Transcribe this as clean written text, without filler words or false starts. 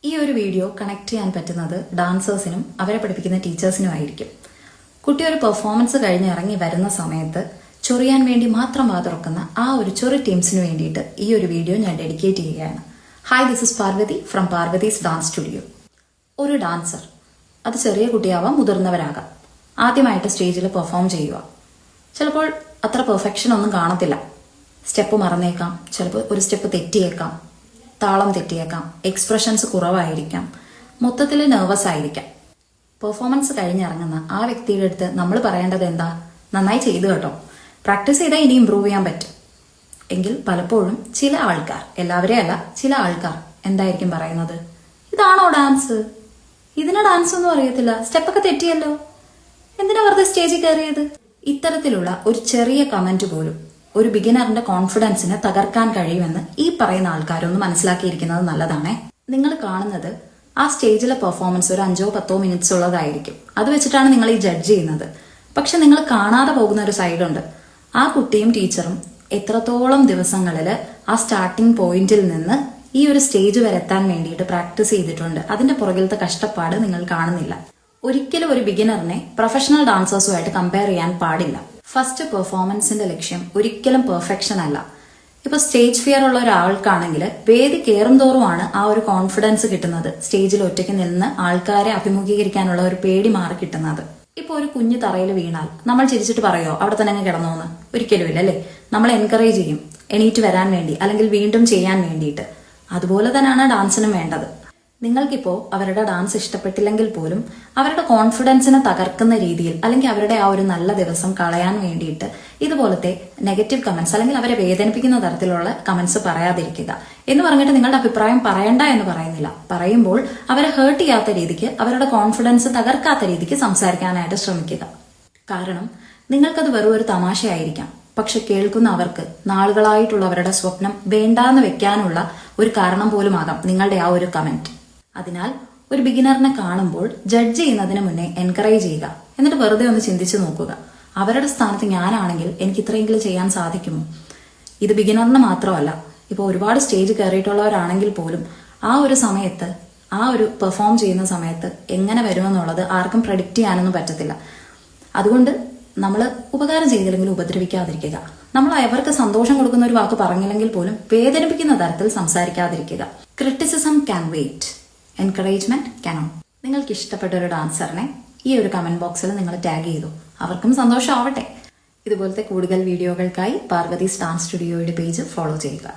ഈ ഒരു video connect ചെയ്യാൻ പറ്റുന്നത് ഡാൻസേഴ്സിനും അവരെ പഠിപ്പിക്കുന്ന ടീച്ചേഴ്സിനും ആയിരിക്കും. കുട്ടി ഒരു പെർഫോമൻസ് കഴിഞ്ഞ് ഇറങ്ങി വരുന്ന സമയത്ത് ചൊറിയാൻ വേണ്ടി മാത്രം വാതുറക്കുന്ന ആ ഒരു ചൊറി ടീംസിന് വേണ്ടിയിട്ട് ഈ ഒരു വീഡിയോ ഞാൻ ഡെഡിക്കേറ്റ് ചെയ്യുകയാണ്. Hi, this is Parvathi from Parvathi's dance studio. ഒരു ഡാൻസർ, അത് ചെറിയ കുട്ടിയാവാം, മുതിർന്നവരാകാം, ആദ്യമായിട്ട് സ്റ്റേജിൽ പെർഫോം ചെയ്യുക. ചിലപ്പോൾ അത്ര പെർഫെക്ഷൻ ഒന്നും കാണത്തില്ല. സ്റ്റെപ്പ് മറന്നേക്കാം, ചിലപ്പോൾ ഒരു സ്റ്റെപ്പ് തെറ്റിയേക്കാം, താളം തെറ്റിയേക്കാം, എക്സ്പ്രഷൻസ് കുറവായിരിക്കാം, മൊത്തത്തിൽ നെർവസ് ആയിരിക്കാം. പെർഫോമൻസ് കഴിഞ്ഞിറങ്ങുന്ന ആ വ്യക്തിയുടെ അടുത്ത് നമ്മൾ പറയേണ്ടത് എന്താ? നന്നായി ചെയ്തു കേട്ടോ, പ്രാക്ടീസ് ചെയ്താൽ ഇനി ഇമ്പ്രൂവ് ചെയ്യാൻ പറ്റും. എങ്കിൽ പലപ്പോഴും ചില ആൾക്കാർ, എല്ലാവരെയും അല്ല, ചില ആൾക്കാർ എന്തായിരിക്കും പറയുന്നത്? ഇതാണോ ഡാൻസ്? ഇതിനെ ഡാൻസ് ഒന്നും അറിയത്തില്ല, സ്റ്റെപ്പൊക്കെ തെറ്റിയല്ലോ, എന്തിനാ വെറുതെ സ്റ്റേജിൽ കയറിയത്? ഇത്തരത്തിലുള്ള ഒരു ചെറിയ കമന്റ് പോലും ഒരു ബിഗിനറിന്റെ കോൺഫിഡൻസിനെ തകർക്കാൻ കഴിയുമെന്ന് ഈ പറയുന്ന ആൾക്കാരൊന്ന് മനസ്സിലാക്കിയിരിക്കുന്നത് നല്ലതാണേ. നിങ്ങൾ കാണുന്നത് ആ സ്റ്റേജിലെ പെർഫോമൻസ് ഒരു 5-10 മിനിറ്റ്സ് ഉള്ളതായിരിക്കും. അത് വെച്ചിട്ടാണ് നിങ്ങൾ ഈ ജഡ്ജ് ചെയ്യുന്നത്. പക്ഷെ നിങ്ങൾ കാണാതെ പോകുന്ന ഒരു സൈഡുണ്ട്. ആ കുട്ടിയും ടീച്ചറും എത്രത്തോളം ദിവസങ്ങളിൽ ആ സ്റ്റാർട്ടിംഗ് പോയിന്റിൽ നിന്ന് ഈ ഒരു സ്റ്റേജ് വരെ എത്താൻ വേണ്ടിയിട്ട് പ്രാക്ടീസ് ചെയ്തിട്ടുണ്ട്. അതിന്റെ പുറകിലത്തെ കഷ്ടപ്പാട് നിങ്ങൾ കാണുന്നില്ല. ഒരിക്കലും ഒരു ബിഗിനറിനെ പ്രൊഫഷണൽ ഡാൻസേഴ്സുമായിട്ട് കമ്പയർ ചെയ്യാൻ പാടില്ല. ഫസ്റ്റ് പെർഫോമൻസിന്റെ ലക്ഷ്യം ഒരിക്കലും പെർഫെക്ഷൻ അല്ല. ഇപ്പൊ സ്റ്റേജ് ഫിയർ ഉള്ള ഒരാൾക്കാണെങ്കിൽ വേദി കയറും തോറുമാണ് ആ ഒരു കോൺഫിഡൻസ് കിട്ടുന്നത്. സ്റ്റേജിൽ ഒറ്റയ്ക്ക് നിന്ന് ആൾക്കാരെ അഭിമുഖീകരിക്കാനുള്ള ഒരു പേടി മാറി കിട്ടുന്നത്. ഇപ്പൊ ഒരു കുഞ്ഞു തറയിൽ വീണാൽ നമ്മൾ ചിരിച്ചിട്ട് പറയോ അവിടെ തന്നെ അങ്ങ് കിടന്നോന്ന്? ഒരിക്കലും ഇല്ല, അല്ലേ? നമ്മൾ എൻകറേജ് ചെയ്യും എണീറ്റ് വരാൻ വേണ്ടി, അല്ലെങ്കിൽ വീണ്ടും ചെയ്യാൻ വേണ്ടിയിട്ട്. അതുപോലെ തന്നെയാണ് ഡാൻസിനും വേണ്ടത്. നിങ്ങൾക്കിപ്പോ അവരുടെ ഡാൻസ് ഇഷ്ടപ്പെട്ടില്ലെങ്കിൽ പോലും അവരുടെ കോൺഫിഡൻസിനെ തകർക്കുന്ന രീതിയിൽ, അല്ലെങ്കിൽ അവരുടെ ആ ഒരു നല്ല ദിവസം കളയാൻ വേണ്ടിയിട്ട് ഇതുപോലത്തെ നെഗറ്റീവ് കമന്റ്സ്, അല്ലെങ്കിൽ അവരെ വേദനിപ്പിക്കുന്ന തരത്തിലുള്ള കമന്റ്സ് പറയാതിരിക്കുക. എന്ന് പറഞ്ഞിട്ട് നിങ്ങളുടെ അഭിപ്രായം പറയണ്ട എന്ന് പറയുന്നില്ല. പറയുമ്പോൾ അവരെ ഹേർട്ട് ചെയ്യാത്ത രീതിക്ക്, അവരുടെ കോൺഫിഡൻസ് തകർക്കാത്ത രീതിക്ക് സംസാരിക്കാനായിട്ട് ശ്രമിക്കുക. കാരണം നിങ്ങൾക്കത് വെറും ഒരു തമാശയായിരിക്കാം, പക്ഷെ കേൾക്കുന്ന അവർക്ക് നാളുകളായിട്ടുള്ളവരുടെ സ്വപ്നം വേണ്ടാന്ന് വെക്കാനുള്ള ഒരു കാരണം പോലുമാകാം നിങ്ങളുടെ ആ ഒരു കമന്റ്. അതിനാൽ ഒരു ബിഗിനറിനെ കാണുമ്പോൾ ജഡ്ജ് ചെയ്യുന്നതിന് മുന്നേ എൻകറേജ് ചെയ്യുക. എന്നിട്ട് വെറുതെ ഒന്ന് ചിന്തിച്ചു നോക്കുക, അവരുടെ സ്ഥാനത്ത് ഞാനാണെങ്കിൽ എനിക്ക് ഇത്രയെങ്കിലും ചെയ്യാൻ സാധിക്കുമോ? ഇത് ബിഗിനറിന് മാത്രമല്ല, ഇപ്പോൾ ഒരുപാട് സ്റ്റേജ് കയറിയിട്ടുള്ളവരാണെങ്കിൽ പോലും ആ ഒരു സമയത്ത്, ആ ഒരു പെർഫോം ചെയ്യുന്ന സമയത്ത് എങ്ങനെ വരുമെന്നുള്ളത് ആർക്കും പ്രഡിക്റ്റ് ചെയ്യാനൊന്നും പറ്റത്തില്ല. അതുകൊണ്ട് നമ്മൾ ഉപകാരം ചെയ്തില്ലെങ്കിലും ഉപദ്രവിക്കാതിരിക്കുക. നമ്മൾ അവർക്ക് സന്തോഷം കൊടുക്കുന്ന ഒരു വാക്ക് പറഞ്ഞില്ലെങ്കിൽ പോലും വേദനിപ്പിക്കുന്ന തരത്തിൽ സംസാരിക്കാതിരിക്കുക. Criticism can wait, encouragement cannot. നിങ്ങൾക്ക് ഇഷ്ടപ്പെട്ട ഒരു ഡാൻസറിനെ ഈ ഒരു കമന്റ് ബോക്സിൽ നിങ്ങൾ ടാഗ് ചെയ്തു, അവർക്കും സന്തോഷമാവട്ടെ. ഇതുപോലത്തെ കൂടുതൽ വീഡിയോകൾക്കായി പാർവതീസ് ഡാൻസ് സ്റ്റുഡിയോയുടെ പേജ് ഫോളോ ചെയ്യുക.